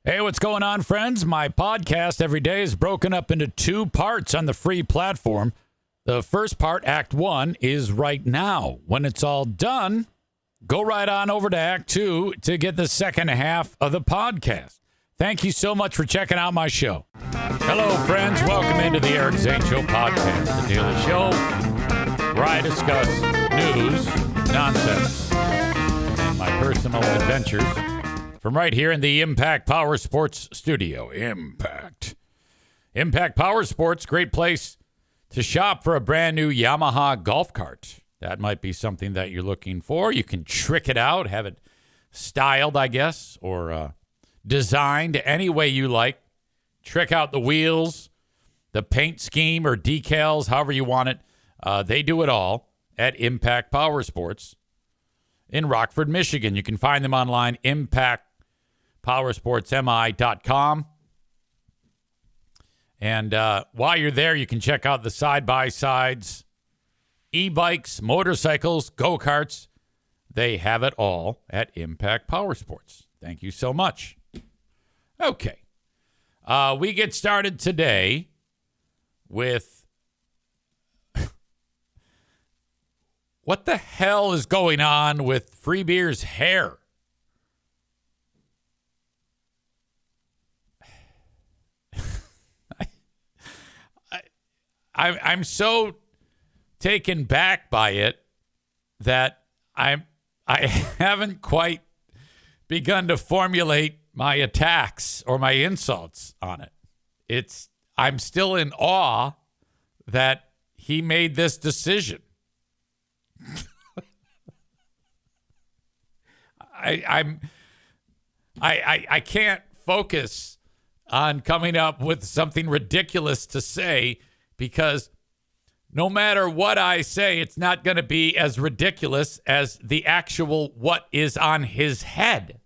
Hey, what's going on, friends? My podcast every day is broken up into two parts on the free platform. The first part, Act 1, is right now. When it's all done, go right on over to Act 2 to get the second half of the podcast. Thank you so much for checking out my show. Hello, friends. Welcome into the Eric Zane Show podcast, the daily show where I discuss news, nonsense, and my personal adventures from right here in the Impact Power Sports studio. Impact Power Sports, great place to shop for a brand new Yamaha golf cart. That might be something that you're looking for. You can trick it out, have it styled, I guess, or designed any way you like. Trick out the wheels, the paint scheme or decals, however you want it. They do it all at Impact Power Sports in Rockford, Michigan. You can find them online, impactpowersportsmi.com. And while you're there, you can check out the side-by-sides, e-bikes, motorcycles, go-karts. They have it all at Impact Power Sports. Thank you so much. Okay. We get started today with what the hell is going on with Free Beer's hair? I'm so taken back by it that I haven't quite begun to formulate my attacks or my insults on it. I'm still in awe that he made this decision. I can't focus on coming up with something ridiculous to say, because no matter what I say, it's not going to be as ridiculous as the actual what is on his head.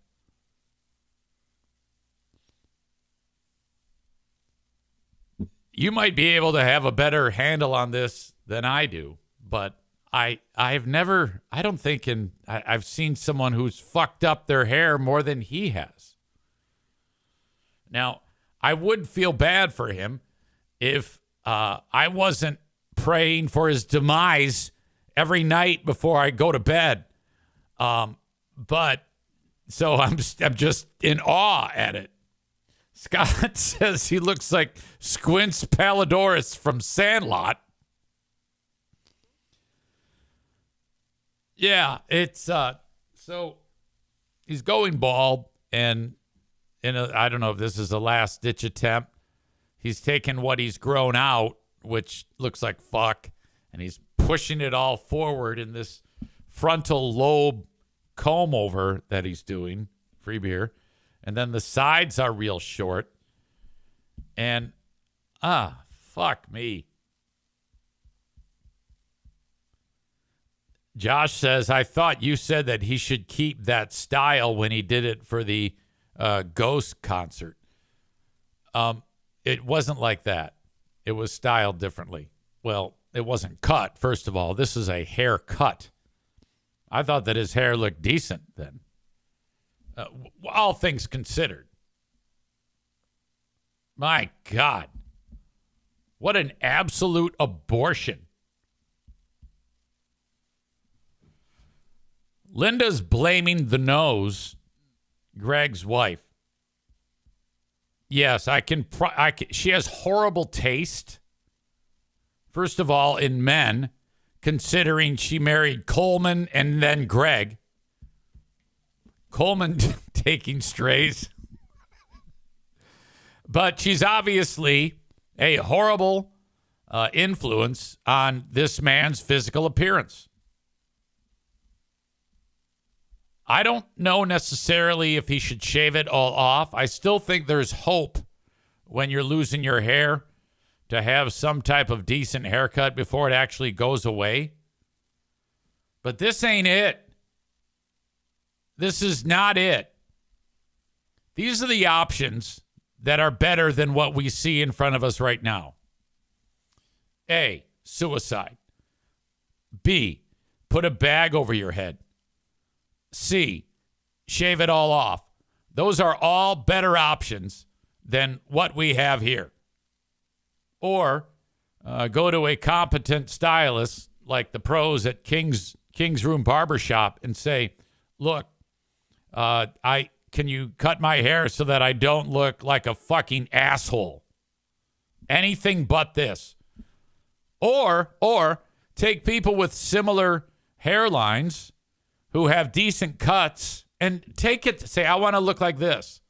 You might be able to have a better handle on this than I do, but I've never, I don't think I've seen someone who's fucked up their hair more than he has. Now, I would feel bad for him if I wasn't praying for his demise every night before I go to bed. But so I'm just in awe at it. Scott says he looks like Squints Palledorous from Sandlot. Yeah, it's so he's going bald, and I don't know if this is a last ditch attempt. He's taken what he's grown out, which looks like fuck, and he's pushing it all forward in this frontal lobe comb over that he's doing. Free beer. And then the sides are real short. And, fuck me. Josh says, I thought you said that he should keep that style when he did it for the Ghost concert. It wasn't like that. It was styled differently. Well, it wasn't cut, first of all. This is a haircut. I thought that his hair looked decent then. All things considered. My God. What an absolute abortion. Linda's blaming the nose, Greg's wife. Yes, I can. She has horrible taste. First of all, in men, considering she married Coleman and then Greg. Coleman taking strays. But she's obviously a horrible influence on this man's physical appearance. I don't know necessarily if he should shave it all off. I still think there's hope when you're losing your hair to have some type of decent haircut before it actually goes away. But this ain't it. This is not it. These are the options that are better than what we see in front of us right now. A, suicide. B, put a bag over your head. C, shave it all off. Those are all better options than what we have here. Or go to a competent stylist like the pros at King's Room Barbershop and say, look, can you cut my hair so that I don't look like a fucking asshole? Anything but this. Or take people with similar hairlines who have decent cuts and take it to say, I want to look like this.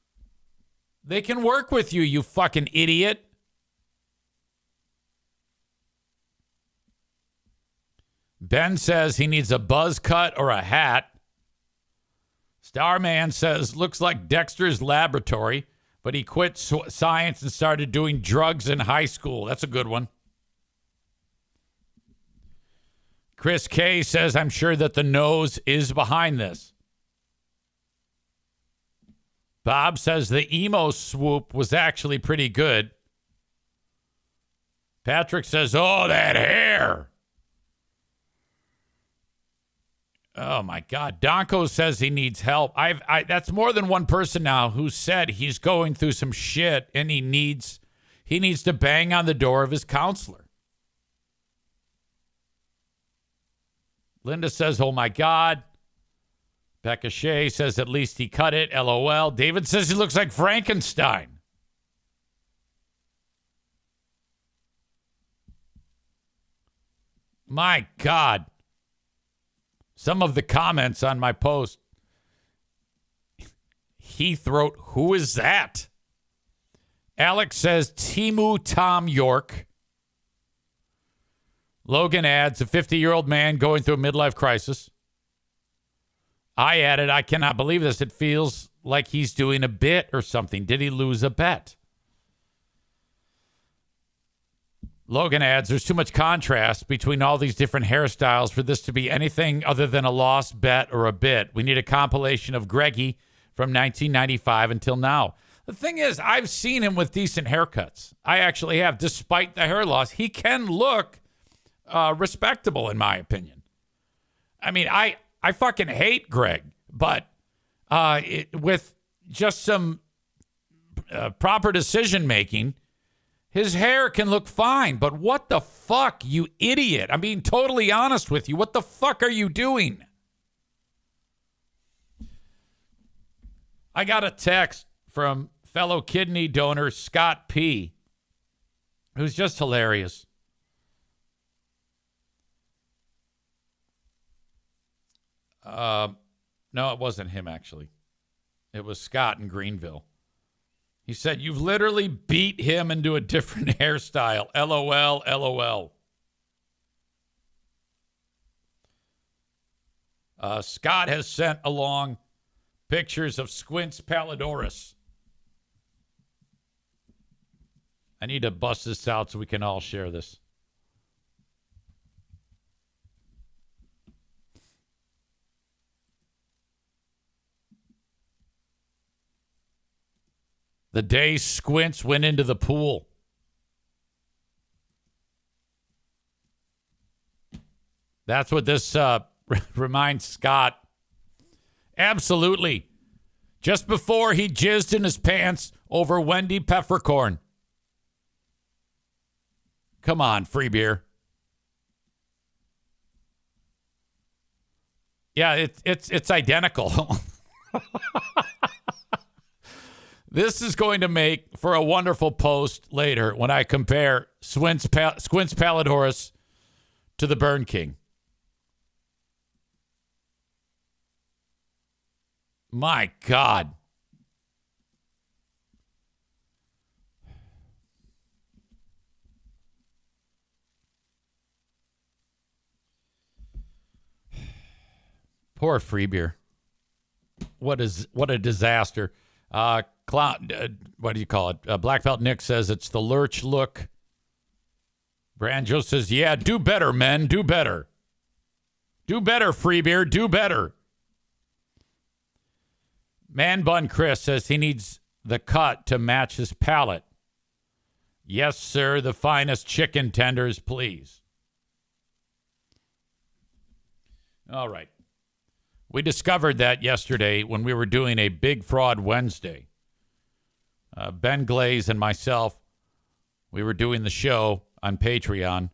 They can work with you, you fucking idiot. Ben says he needs a buzz cut or a hat. Starman says, looks like Dexter's Laboratory, but he quit science and started doing drugs in high school. That's a good one. Chris K says, I'm sure that the nose is behind this. Bob says the emo swoop was actually pretty good. Patrick says, oh, that hair. Oh, my God. Donko says he needs help. That's more than one person now who said he's going through some shit and he needs to bang on the door of his counselor. Linda says, oh, my God. Becca Shea says at least he cut it. LOL. David says he looks like Frankenstein. My God. Some of the comments on my post. Heath wrote, who is that? Alex says, Timu Tom York. Logan adds, a 50-year-old man going through a midlife crisis. I added, I cannot believe this. It feels like he's doing a bit or something. Did he lose a bet? Logan adds, there's too much contrast between all these different hairstyles for this to be anything other than a lost bet or a bit. We need a compilation of Greggy from 1995 until now. The thing is, I've seen him with decent haircuts. I actually have. Despite the hair loss, he can look respectable, in my opinion. I mean, I fucking hate Greg, but with just some proper decision-making, his hair can look fine, but what the fuck, you idiot? I'm being totally honest with you. What the fuck are you doing? I got a text from fellow kidney donor Scott P., who's just hilarious. No, it wasn't him, actually. It was Scott in Greenville. He said, you've literally beat him into a different hairstyle. LOL, LOL. Scott has sent along pictures of Squints Pallidoris. I need to bust this out so we can all share this. The day Squints went into the pool. That's what this reminds Scott. Absolutely. Just before he jizzed in his pants over Wendy Peppercorn. Come on, free beer. Yeah, it's identical. This is going to make for a wonderful post later when I compare Squints Pallidoris to the Burn King. My God. Poor free beer. What a disaster. What do you call it? Black Belt Nick says it's the lurch look. Branjo says, yeah, do better, men. Do better. Do better, free beer. Do better. Man Bun Chris says he needs the cut to match his palate. Yes, sir. The finest chicken tenders, please. All right. We discovered that yesterday when we were doing a Big Fraud Wednesday. Ben Glaze and myself, we were doing the show on Patreon,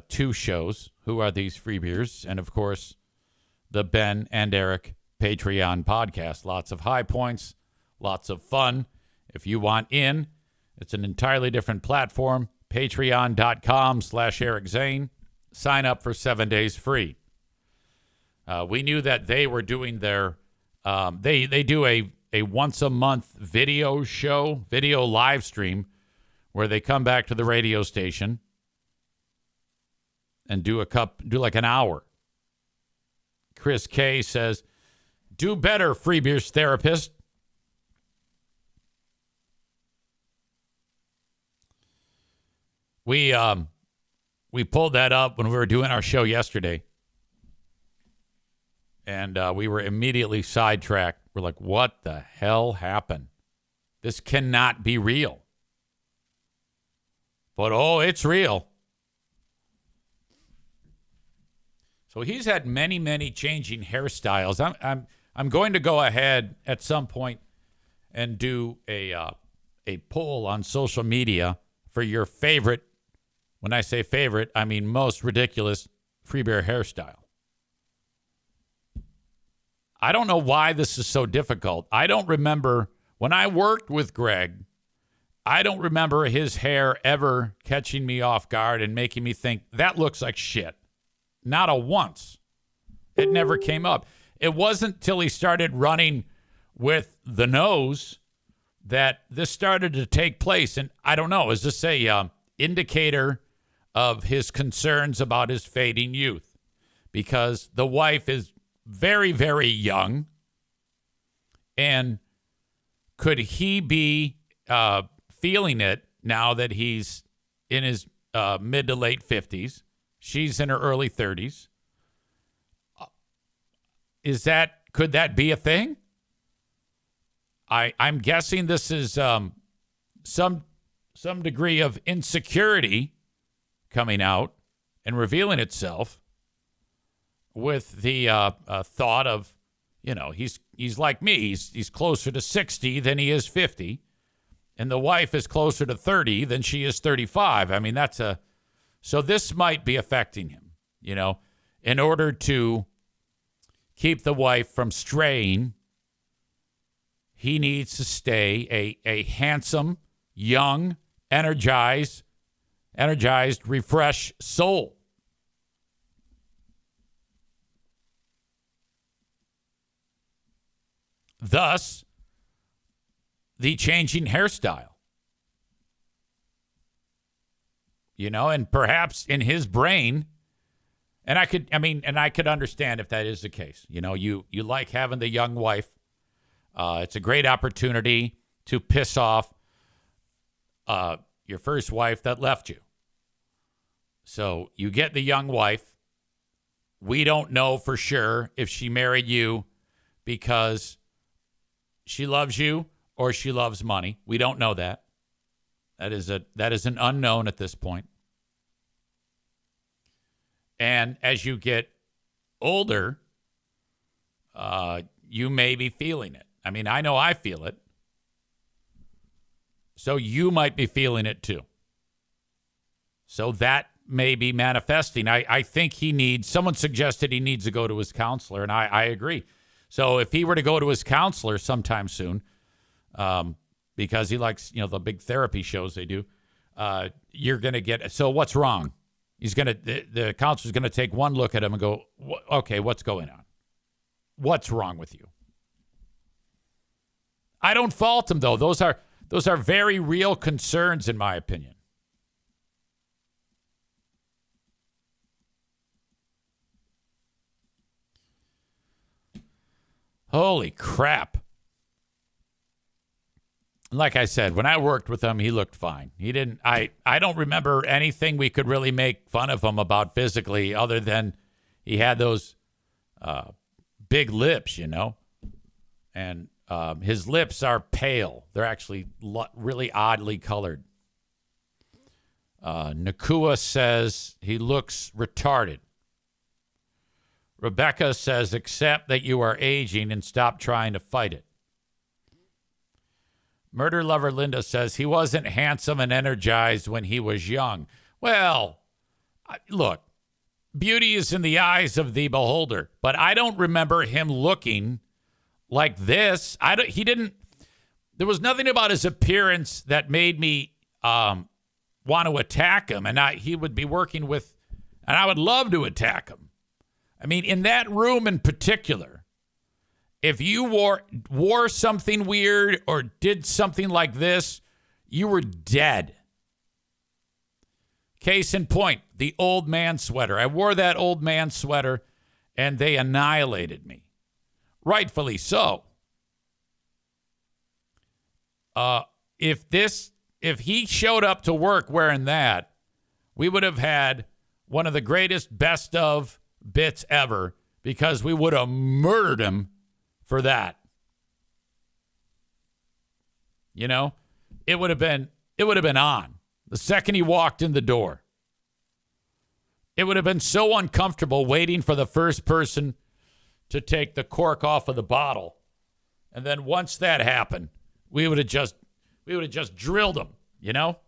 2 shows. Who Are These Free Beers? And, of course, the Ben and Eric Patreon podcast. Lots of high points, lots of fun. If you want in, it's an entirely different platform. Patreon.com/Eric Zane. Sign up for 7 days free. We knew that they were doing their, they do a once a month video show, video live stream, where they come back to the radio station and do like an hour. Chris K says, do better, Free Beers therapist. We pulled that up when we were doing our show yesterday. And we were immediately sidetracked. We're like, what the hell happened? This cannot be real. But, it's real. So he's had many, many changing hairstyles. I'm going to go ahead at some point and do a poll on social media for your favorite. When I say favorite, I mean most ridiculous Free Beer hairstyle. I don't know why this is so difficult. I don't remember when I worked with Greg, I don't remember his hair ever catching me off guard and making me think that looks like shit. Not a once. It never came up. It wasn't till he started running with the nose that this started to take place. And I don't know, is this a indicator of his concerns about his fading youth? Because the wife is very, very young. And could he be feeling it now that he's in his mid to late 50s? She's in her early 30s. Could that be a thing? I'm guessing this is some degree of insecurity coming out and revealing itself with the thought of, he's like me. He's closer to 60 than he is 50. And the wife is closer to 30 than she is 35. I mean, so this might be affecting him, in order to keep the wife from straying. He needs to stay a handsome, young, energized, refreshed soul. Thus, the changing hairstyle. And perhaps in his brain, and I could understand if that is the case. You like having the young wife. It's a great opportunity to piss off your first wife that left you. So you get the young wife. We don't know for sure if she married you because she loves you or she loves money. We don't know that. That is an unknown at this point. And as you get older, you may be feeling it. I mean, I know I feel it. So you might be feeling it too. So that may be manifesting. I think someone suggested he needs to go to his counselor, and I agree. So if he were to go to his counselor sometime soon, because he likes, the big therapy shows they do, you're going to get, so what's wrong? The counselor's going to take one look at him and go, okay, what's going on? What's wrong with you? I don't fault him, though. Those are very real concerns, in my opinion. Holy crap. Like I said, when I worked with him, he looked fine. I don't remember anything we could really make fun of him about physically other than he had those big lips, and his lips are pale. They're actually really oddly colored. Nakua says he looks retarded. Rebecca says, accept that you are aging and stop trying to fight it. Murder Lover Linda says, he wasn't handsome and energized when he was young. Well, look, beauty is in the eyes of the beholder, but I don't remember him looking like this. There was nothing about his appearance that made me want to attack him, and he would be working with, and I would love to attack him. I mean, in that room in particular, if you wore something weird or did something like this, you were dead. Case in point, the old man sweater. I wore that old man sweater, and they annihilated me. Rightfully so. If he showed up to work wearing that, we would have had one of the greatest best of bits ever, because we would have murdered him for that. You know, it would have been on the second he walked in the door. It would have been so uncomfortable waiting for the first person to take the cork off of the bottle. And then once that happened, we would have just drilled him, you know?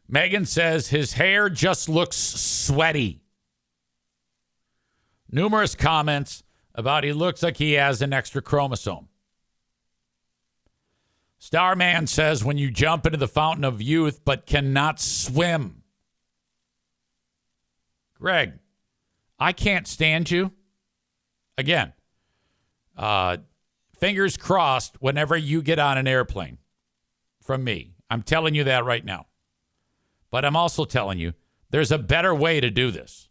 Megan says his hair just looks sweaty. Numerous comments about he looks like he has an extra chromosome. Starman says when you jump into the fountain of youth but cannot swim. Greg, I can't stand you. Again, fingers crossed whenever you get on an airplane from me. I'm telling you that right now. But I'm also telling you there's a better way to do this.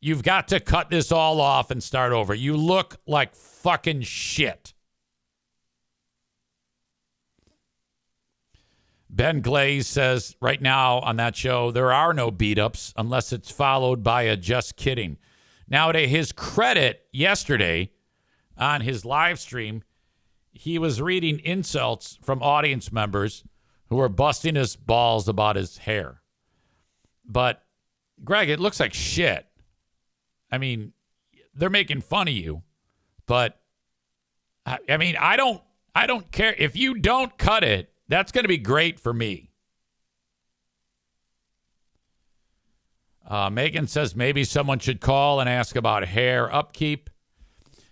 You've got to cut this all off and start over. You look like fucking shit. Ben Glaze says right now on that show, there are no beat-ups unless it's followed by a just kidding. Now, to his credit, yesterday on his live stream, he was reading insults from audience members who were busting his balls about his hair. But, Greg, it looks like shit. I mean, they're making fun of you, but I mean, I don't care if you don't cut it. That's going to be great for me. Megan says maybe someone should call and ask about hair upkeep.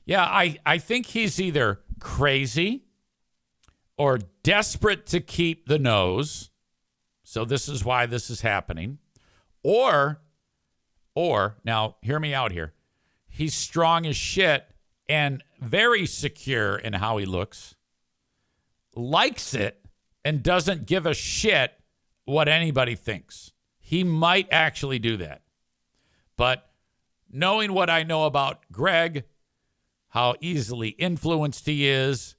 Yeah, I think he's either crazy or desperate to keep the nose. So this is why this is happening. Or, now hear me out here. He's strong as shit and very secure in how he looks. Likes it and doesn't give a shit what anybody thinks. He might actually do that. But knowing what I know about Greg, how easily influenced he is,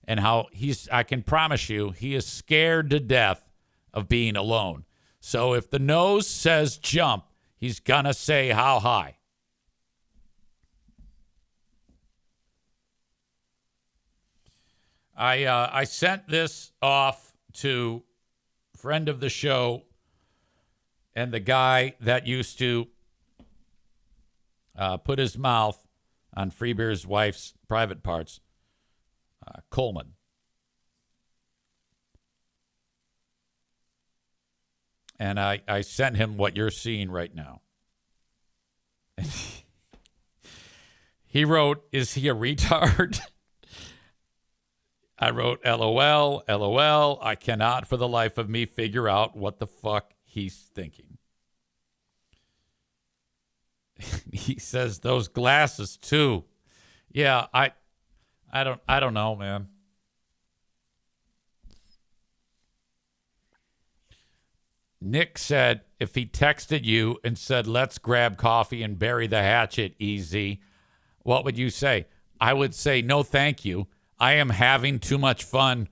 and how I can promise you, he is scared to death of being alone. So if the nose says jump, he's going to say how high. I sent this off to friend of the show and the guy that used to put his mouth on Freebeer's wife's private parts, Coleman. And I sent him what you're seeing right now. He wrote, is he a retard? I wrote, LOL, LOL. I cannot for the life of me figure out what the fuck he's thinking. He says those glasses too. Yeah, I don't know, man. Nick said if he texted you and said, let's grab coffee and bury the hatchet, EZ, what would you say? I would say, no, thank you. I am having too much fun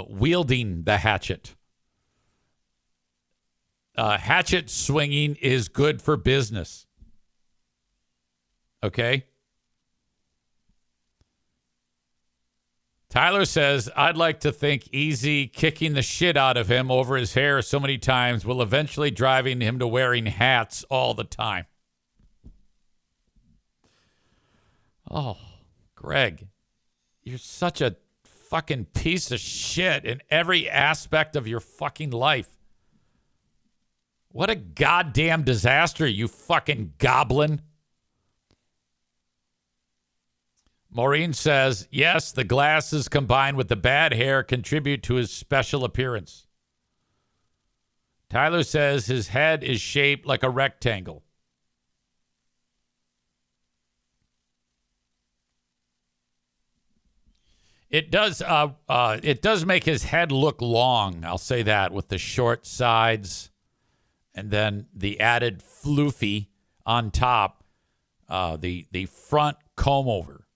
wielding the hatchet. Hatchet swinging is good for business. Okay? Tyler says, I'd like to think EZ kicking the shit out of him over his hair so many times will eventually driving him to wearing hats all the time. Oh, Greg, you're such a fucking piece of shit in every aspect of your fucking life. What a goddamn disaster, you fucking goblin. Maureen says, yes, the glasses combined with the bad hair contribute to his special appearance. Tyler says his head is shaped like a rectangle. It does make his head look long, I'll say that, with the short sides and then the added floofy on top, the front comb over.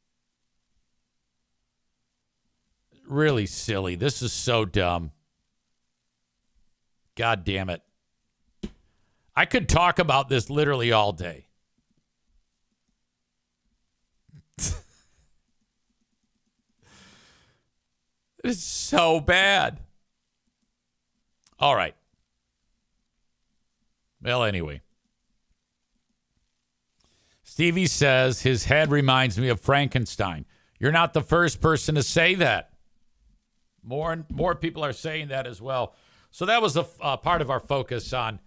Really silly. This is so dumb. God damn it. I could talk about this literally all day. It's so bad. All right. Well, anyway. Stevie says his head reminds me of Frankenstein. You're not the first person to say that. More and more people are saying that as well. So that was a part of our focus on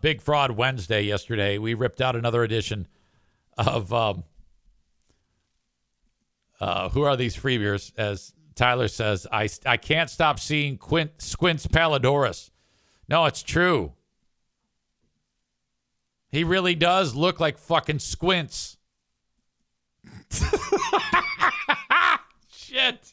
Big Fraud Wednesday yesterday. We ripped out another edition of Who Are These Freebeers? As Tyler says, I can't stop seeing Squints Palidorus. No, it's true. He really does look like fucking Squints. Shit.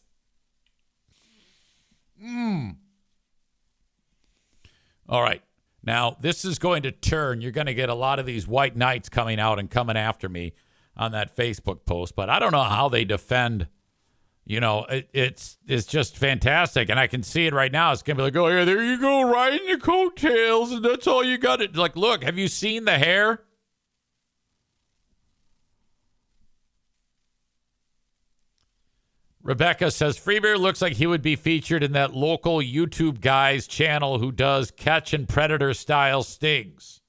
All right. Now, this is going to turn. You're going to get a lot of these white knights coming out and coming after me on that Facebook post, but I don't know how they defend. You know, it's just fantastic, and I can see it right now. It's going to be like, oh, yeah, there you go, riding your coattails, and that's all you got. Like, look, have you seen the hair? Rebecca says, Freebeer looks like he would be featured in that local YouTube guy's channel who does catch and predator-style stings.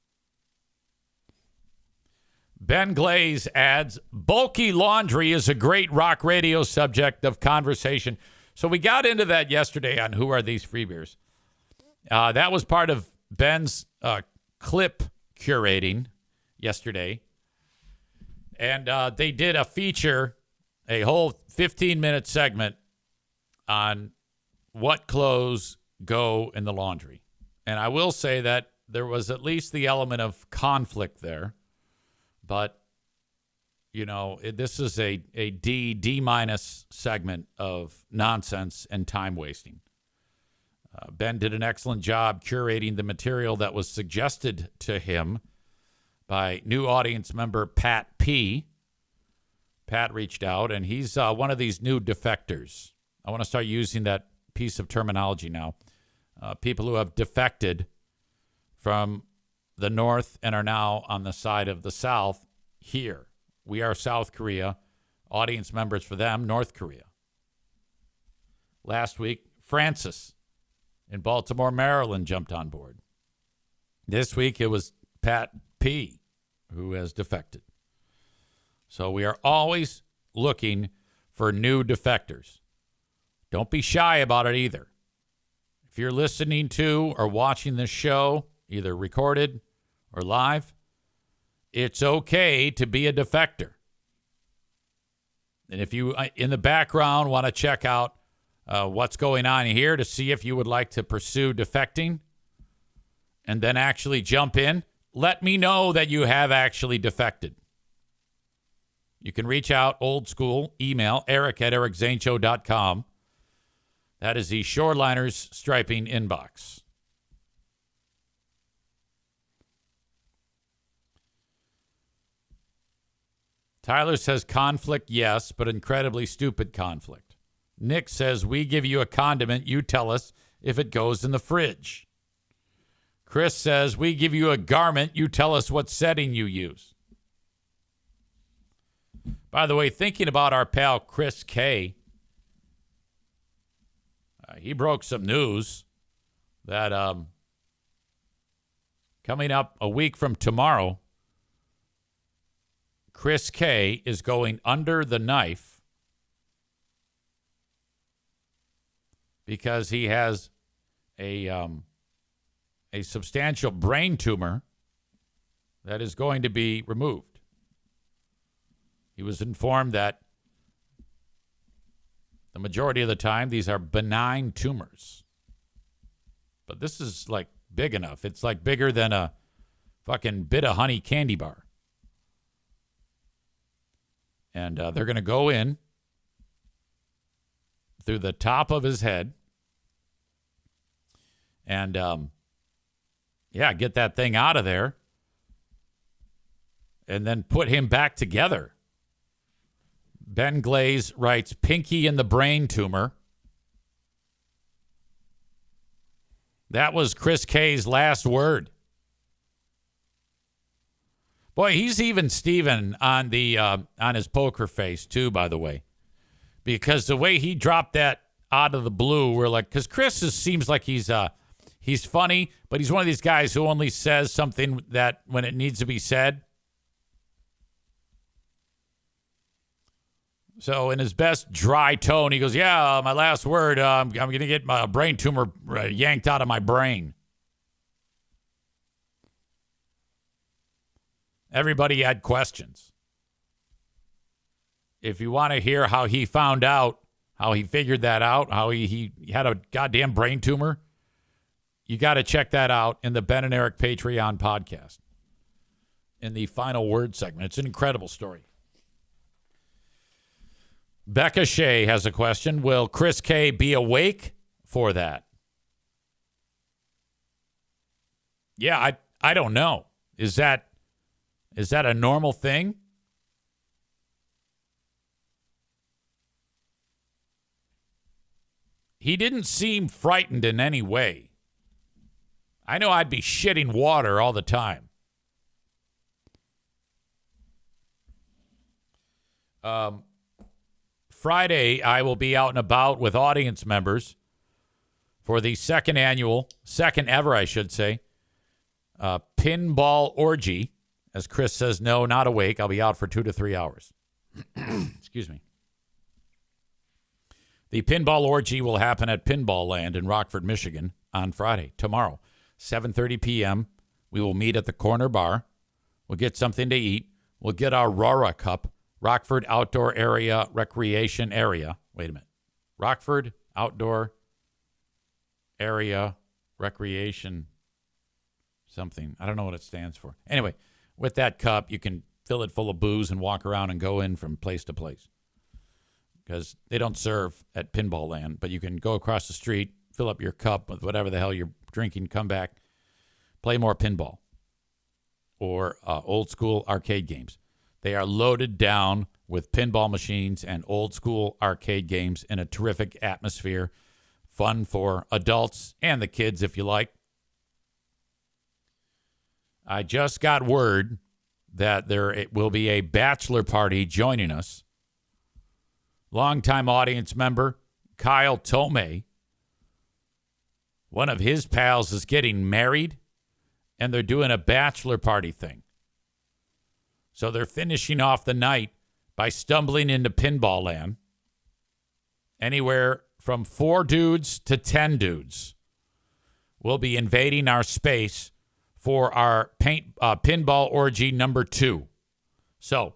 Ben Glaze adds, bulky laundry is a great rock radio subject of conversation. So we got into that yesterday on Who Are These Freebeers? That was part of Ben's clip curating yesterday. And they did a feature, a whole 15-minute segment on what clothes go in the laundry. And I will say that there was at least the element of conflict there. But, you know, this is a D-minus segment of nonsense and time wasting. Ben did an excellent job curating the material that was suggested to him by new audience member Pat P. Pat reached out, and he's one of these new defectors. I want to start using that piece of terminology now. People who have defected from the North and are now on the side of the South here. We are South Korea. Audience members for them, North Korea. Last week, Francis in Baltimore, Maryland jumped on board. This week, it was Pat P. who has defected. So we are always looking for new defectors. Don't be shy about it either. If you're listening to or watching this show, either recorded or live, it's okay to be a defector. And if you, in the background, want to check out what's going on here to see if you would like to pursue defecting and then actually jump in, let me know that you have actually defected. You can reach out old school, email eric@ericzaneshow.com. That is the Shoreliners Striping inbox. Tyler says conflict, yes, but incredibly stupid conflict. Nick says we give you a condiment, you tell us if it goes in the fridge. Chris says we give you a garment, you tell us what setting you use. By the way, thinking about our pal Chris K, he broke some news that coming up a week from tomorrow, Chris K is going under the knife because he has a substantial brain tumor that is going to be removed. He was informed that the majority of the time these are benign tumors. But this is like big enough. It's like bigger than a fucking bit of honey candy bar. And they're going to go in through the top of his head and, get that thing out of there and then put him back together. Ben Glaze writes, pinky in the brain tumor. That was Chris K's last word. Boy, he's even Steven on the on his poker face too, by the way. Because the way he dropped that out of the blue, we're like, because Chris seems like he's funny, but he's one of these guys who only says something that when it needs to be said. So in his best dry tone, he goes, yeah, my last word, I'm going to get my brain tumor yanked out of my brain. Everybody had questions. If you want to hear how he found out, how he figured that out, how he had a goddamn brain tumor, you got to check that out in the Ben and Eric Patreon podcast in the final word segment. It's an incredible story. Becca Shea has a question. Will Chris K be awake for that? Yeah, I don't know. Is that a normal thing? He didn't seem frightened in any way. I know I'd be shitting water all the time. Friday, I will be out and about with audience members for the second ever, I should say, pinball orgy. As Chris says, no, not awake. I'll be out for 2 to 3 hours. Excuse me. The pinball orgy will happen at Pinball Land in Rockford, Michigan on Friday, tomorrow, 7:30 p.m. We will meet at the corner bar. We'll get something to eat. We'll get our Rora Cup, Rockford Outdoor Area Recreation Area. Wait a minute. Rockford Outdoor Area Recreation something. I don't know what it stands for. Anyway, with that cup, you can fill it full of booze and walk around and go in from place to place. Because they don't serve at Pinball Land, but you can go across the street, fill up your cup with whatever the hell you're drinking, come back, play more pinball or old school arcade games. They are loaded down with pinball machines and old school arcade games in a terrific atmosphere. Fun for adults and the kids, if you like. I just got word that it will be a bachelor party joining us. Longtime audience member Kyle Tomei, one of his pals is getting married, and they're doing a bachelor party thing. So they're finishing off the night by stumbling into Pinball Land. Anywhere from 4 dudes to 10 dudes will be invading our space for our pinball orgy number 2. So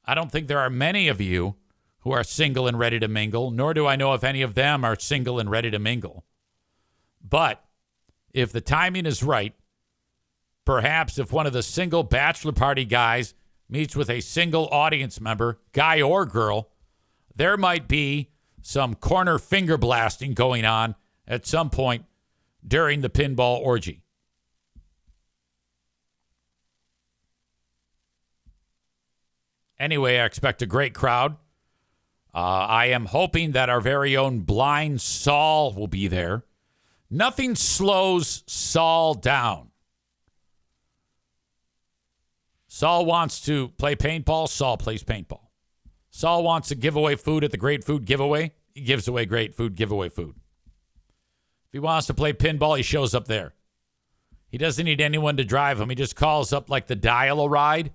I don't think there are many of you who are single and ready to mingle, nor do I know if any of them are single and ready to mingle. But if the timing is right, perhaps if one of the single bachelor party guys meets with a single audience member, guy or girl, there might be some corner finger blasting going on at some point during the pinball orgy. Anyway, I expect a great crowd. I am hoping that our very own blind Saul will be there. Nothing slows Saul down. Saul wants to play paintball. Saul plays paintball. Saul wants to give away food at the Great Food Giveaway. He gives away Great Food Giveaway food. If he wants to play pinball, he shows up there. He doesn't need anyone to drive him. He just calls up like the Dial-A-Ride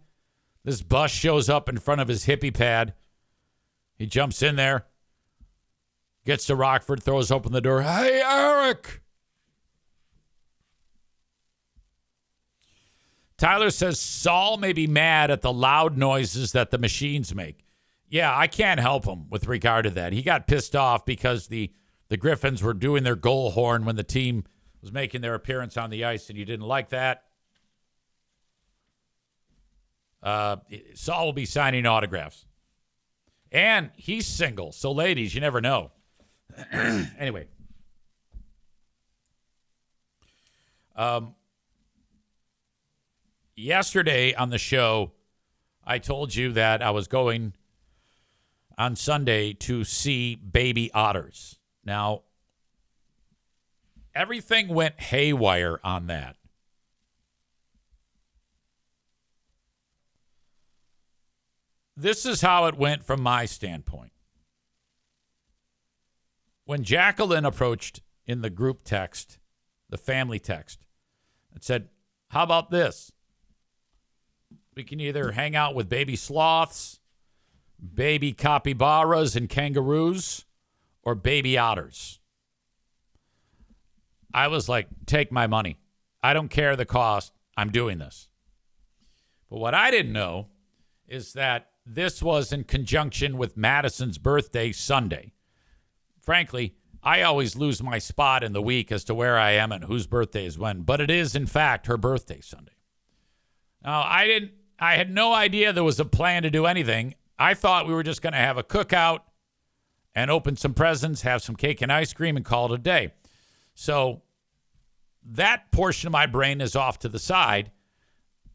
This bus shows up in front of his hippie pad. He jumps in there, gets to Rockford, throws open the door. Hey, Eric. Tyler says Saul may be mad at the loud noises that the machines make. Yeah, I can't help him with regard to that. He got pissed off because the Griffins were doing their goal horn when the team was making their appearance on the ice, and you didn't like that. Saul will be signing autographs. And he's single, so ladies, you never know. Anyway. Yesterday on the show, I told you that I was going on Sunday to see baby otters. Now, everything went haywire on that. This is how it went from my standpoint. When Jacqueline approached in the group text, the family text, it said, how about this? We can either hang out with baby sloths, baby capybaras and kangaroos, or baby otters. I was like, take my money. I don't care the cost. I'm doing this. But what I didn't know is that this was in conjunction with Madison's birthday Sunday. Frankly, I always lose my spot in the week as to where I am and whose birthday is when, but it is, in fact, her birthday Sunday. Now, I had no idea there was a plan to do anything. I thought we were just going to have a cookout and open some presents, have some cake and ice cream, and call it a day. So that portion of my brain is off to the side.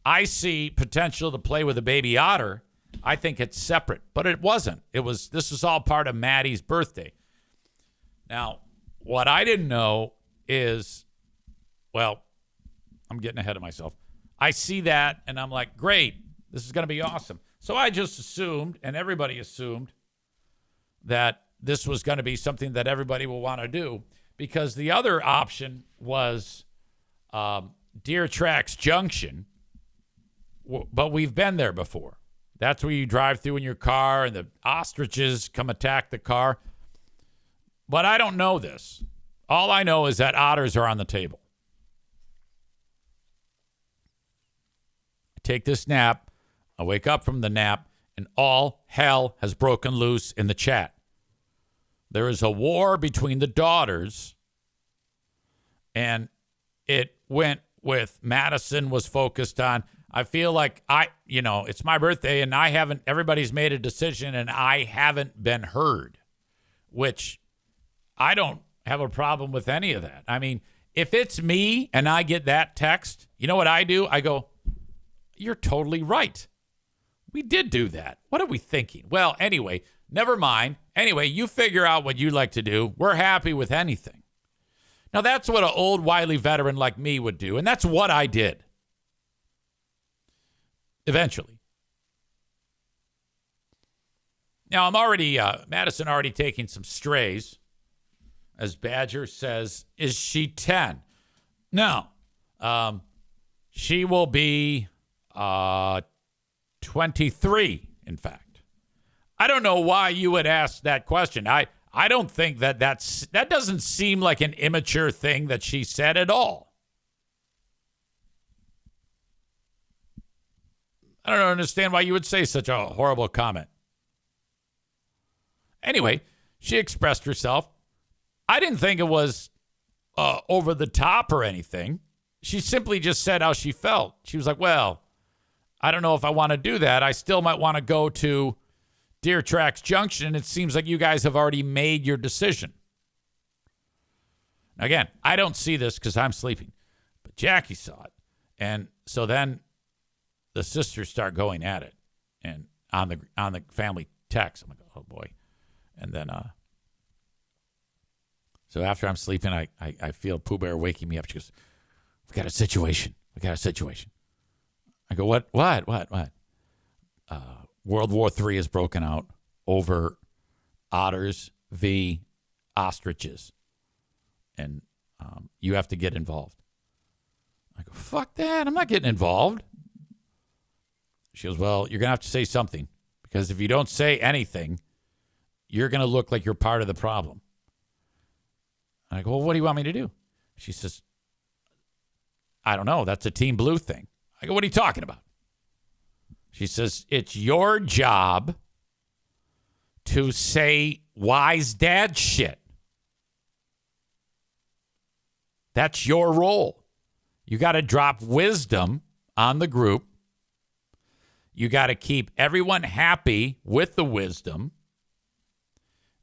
I see potential to play with a baby otter. I think it's separate, but it wasn't. This was all part of Maddie's birthday. Now, what I didn't know is, well, I'm getting ahead of myself. I see that, and I'm like, great, this is going to be awesome. So I just assumed, and everybody assumed, that this was going to be something that everybody will want to do, because the other option was Deer Tracks Junction, but we've been there before. That's where you drive through in your car, and the ostriches come attack the car. But I don't know this. All I know is that otters are on the table. I take this nap. I wake up from the nap, and all hell has broken loose in the chat. There is a war between the daughters, and it went with Madison was focused on, I feel like it's my birthday, and everybody's made a decision, and I haven't been heard, which I don't have a problem with any of that. I mean, if it's me and I get that text, you know what I do? I go, you're totally right. We did do that. What are we thinking? Well, anyway, never mind. Anyway, you figure out what you like to do. We're happy with anything. Now, that's what an old, wily veteran like me would do, and that's what I did. Eventually. Now, Madison already taking some strays. As Badger says, is she 10? No. She will be 23, in fact. I don't know why you would ask that question. I don't think that doesn't seem like an immature thing that she said at all. I don't understand why you would say such a horrible comment. Anyway, she expressed herself. I didn't think it was over the top or anything. She simply just said how she felt. She was like, well, I don't know if I want to do that. I still might want to go to Deer Tracks Junction. It seems like you guys have already made your decision. Again, I don't see this because I'm sleeping, but Jackie saw it. And so then the sisters start going at it and on the family text. I'm like, oh boy. And then so after I'm sleeping, I feel Pooh Bear waking me up. She goes, we got a situation. I go, what? World War III has broken out over otters v. ostriches. And you have to get involved. I go, fuck that. I'm not getting involved. She goes, well, you're going to have to say something because if you don't say anything, you're going to look like you're part of the problem. And I go, well, what do you want me to do? She says, I don't know. That's a Team Blue thing. I go, what are you talking about? She says, it's your job to say wise dad shit. That's your role. You got to drop wisdom on the group. You got to keep everyone happy with the wisdom.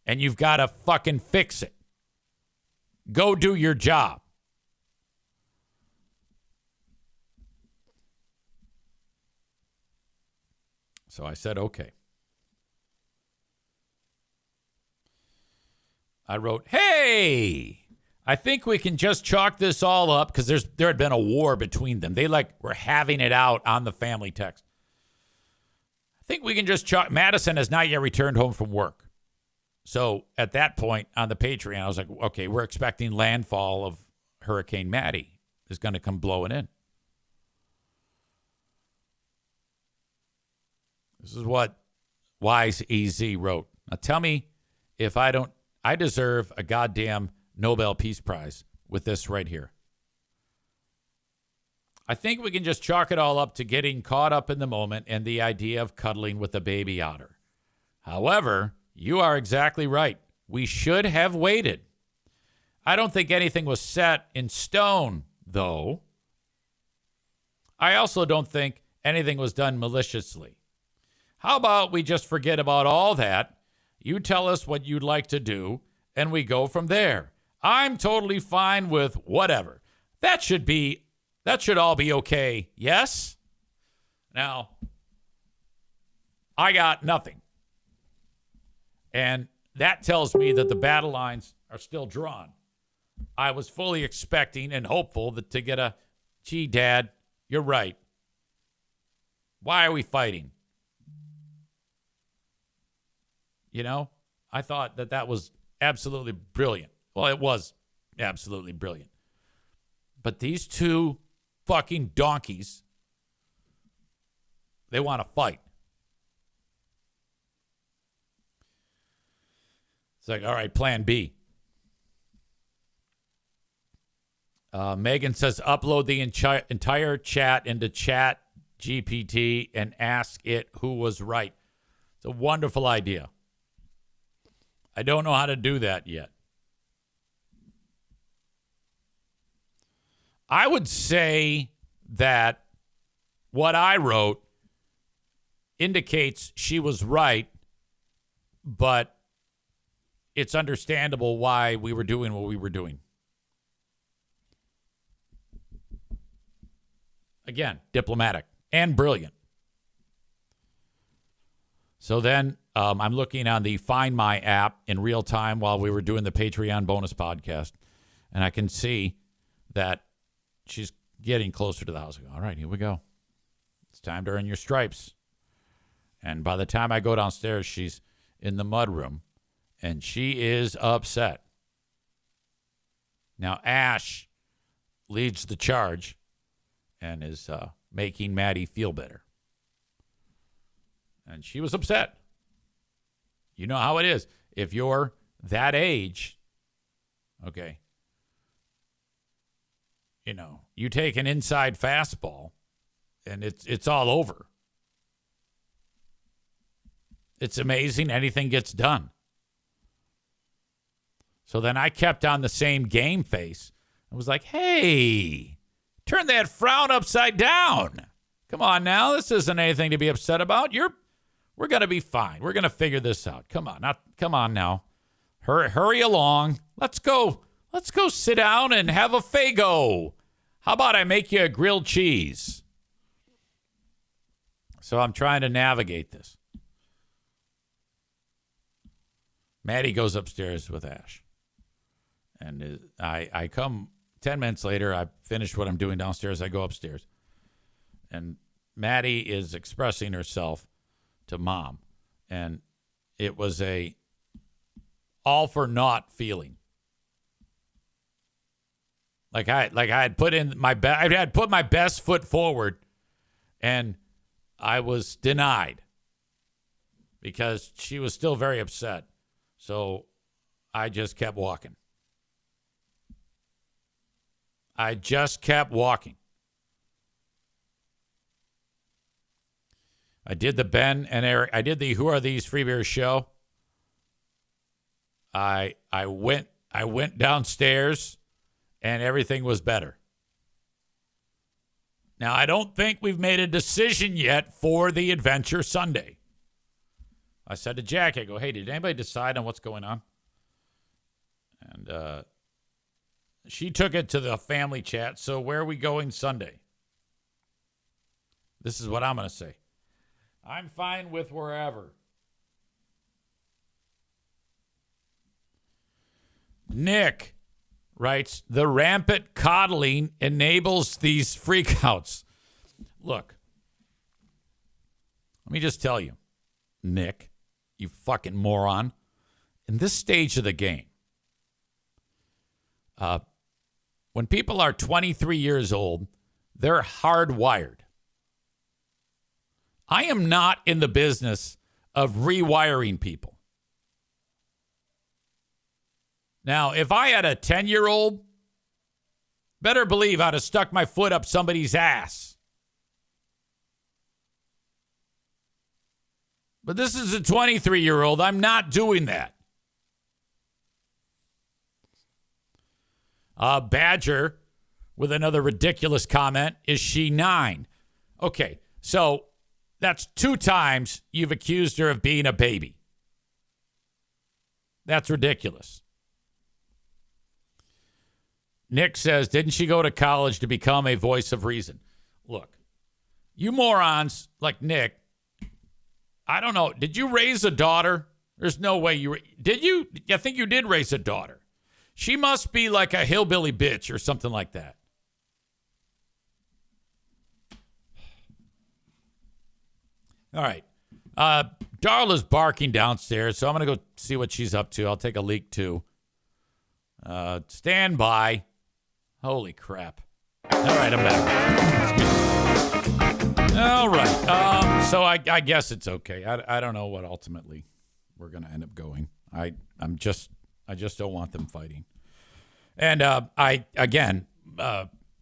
And you've got to fucking fix it. Go do your job. So I said, okay. I wrote, hey, I think we can just chalk this all up because there had been a war between them. They were having it out on the family text. I think we can just chalk. Madison has not yet returned home from work. So at that point on the Patreon, I was like, okay, we're expecting landfall of Hurricane Matty is going to come blowing in. This is what Wise EZ wrote. Now tell me if I deserve a goddamn Nobel Peace Prize with this right here. I think we can just chalk it all up to getting caught up in the moment and the idea of cuddling with a baby otter. However, you are exactly right. We should have waited. I don't think anything was set in stone, though. I also don't think anything was done maliciously. How about we just forget about all that? You tell us what you'd like to do, and we go from there. I'm totally fine with whatever. That should all be okay. Yes? Now, I got nothing. And that tells me that the battle lines are still drawn. I was fully expecting and hopeful to get a, gee, Dad, you're right. Why are we fighting? You know, I thought that was absolutely brilliant. Well, it was absolutely brilliant. But these two fucking donkeys, they want to fight. It's like, all right, plan B. Megan says, upload the entire chat into Chat GPT and ask it who was right. It's a wonderful idea. I don't know how to do that yet. I would say that what I wrote indicates she was right, but it's understandable why we were doing what we were doing. Again, diplomatic and brilliant. So then I'm looking on the Find My app in real time while we were doing the Patreon bonus podcast, and I can see that she's getting closer to the house. All right, here we go. It's time to earn your stripes. And by the time I go downstairs, she's in the mudroom, and she is upset. Now, Ash leads the charge and is making Maddie feel better. And she was upset. You know how it is. If you're that age, okay, you know, you take an inside fastball and it's all over. It's amazing anything gets done. So then I kept on the same game face. I was like, hey, turn that frown upside down. Come on now. This isn't anything to be upset about. We're going to be fine. We're going to figure this out. Come on now. Hurry along. Let's go sit down and have a Faygo. How about I make you a grilled cheese? So I'm trying to navigate this. Maddie goes upstairs with Ash. And I come 10 minutes later. I finish what I'm doing downstairs. I go upstairs. And Maddie is expressing herself to Mom. And it was a all for naught feeling. Like I had put in my I had put my best foot forward, and I was denied because she was still very upset. So I just kept walking. I just kept walking. I did the Ben and Eric. I did the Who Are These Free Beers show. I went downstairs and everything was better. Now, I don't think we've made a decision yet for the Adventure Sunday. I said to Jack, I go, hey, did anybody decide on what's going on? And she took it to the family chat. So where are we going Sunday? This is what I'm going to say. I'm fine with wherever. Nick writes, the rampant coddling enables these freakouts. Look, let me just tell you, Nick, you fucking moron. In this stage of the game, when people are 23 years old, they're hardwired. I am not in the business of rewiring people. Now, if I had a 10-year-old, better believe I'd have stuck my foot up somebody's ass. But this is a 23-year-old. I'm not doing that. Badger with another ridiculous comment. Is she 9? Okay, so that's 2 times you've accused her of being a baby. That's ridiculous. Nick says, didn't she go to college to become a voice of reason? Look, you morons like Nick, I don't know. Did you raise a daughter? There's no way you... Did you? I think you did raise a daughter. She must be like a hillbilly bitch or something like that. All right. Darla's barking downstairs, so I'm going to go see what she's up to. I'll take a leak, too. Stand by. Holy crap. All right, I'm back. All right. So I guess it's okay. I don't know what ultimately we're going to end up going. I just don't want them fighting. And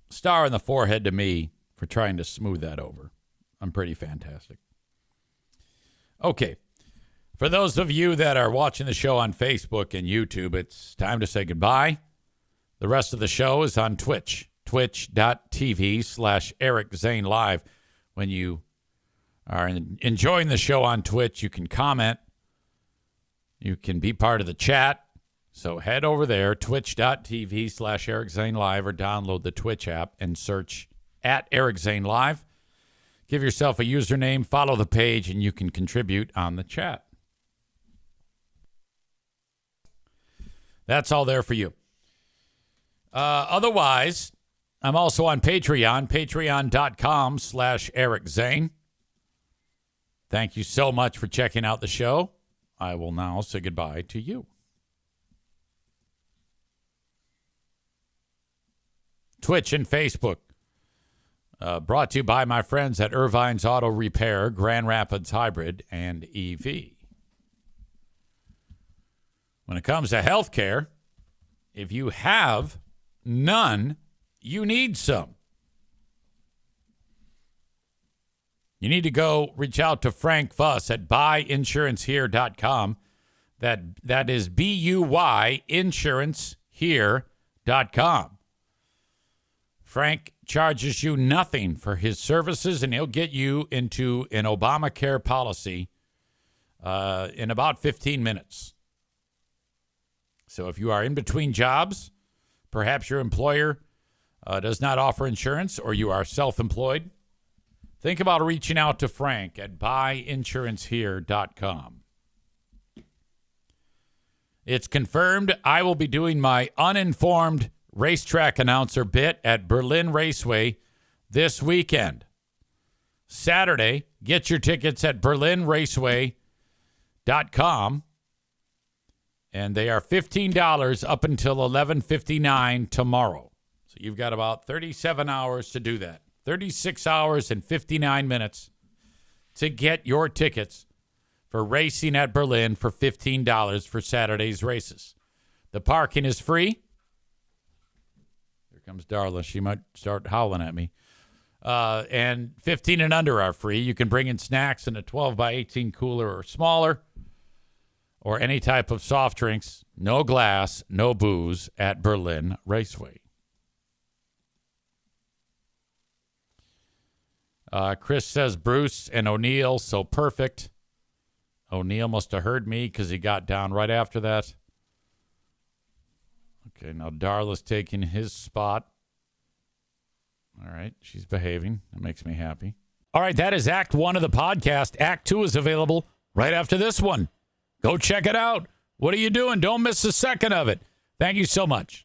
star in the forehead to me for trying to smooth that over. I'm pretty fantastic. Okay. For those of you that are watching the show on Facebook and YouTube, it's time to say goodbye. The rest of the show is on Twitch, twitch.tv/Eric Zane Live. When you are enjoying the show on Twitch, you can comment. You can be part of the chat. So head over there, twitch.tv/Eric Zane Live, or download the Twitch app and search at Eric Zane Live. Give yourself a username, follow the page, and you can contribute on the chat. That's all there for you. Otherwise, I'm also on Patreon, patreon.com/Eric Zane. Thank you so much for checking out the show. I will now say goodbye to you. Twitch and Facebook. Brought to you by my friends at Irvine's Auto Repair, Grand Rapids Hybrid, and EV. When it comes to healthcare, if you have none, you need some. You need to go reach out to Frank Fuss at buyinsurancehere.com. That is BUY insurancehere.com. Frank charges you nothing for his services, and he'll get you into an Obamacare policy in about 15 minutes. So if you are in between jobs, perhaps your employer does not offer insurance, or you are self-employed, think about reaching out to Frank at buyinsurancehere.com. It's confirmed I will be doing my uninformed racetrack announcer bit at Berlin Raceway this weekend. Saturday, get your tickets at berlinraceway.com. And they are $15 up until 11:59 tomorrow. So you've got about 37 hours to do that. 36 hours and 59 minutes to get your tickets for racing at Berlin for $15 for Saturday's races. The parking is free. Here comes Darla. She might start howling at me. And 15 and under are free. You can bring in snacks in a 12 by 18 cooler or smaller, or any type of soft drinks. No glass, no booze at Berlin Raceway. Chris says Bruce and O'Neill, so perfect. O'Neill must have heard me because he got down right after that. Okay, now Darla's taking his spot. All right, she's behaving. That makes me happy. All right, that is Act 1 of the podcast. Act 2 is available right after this one. Go check it out. What are you doing? Don't miss a second of it. Thank you so much.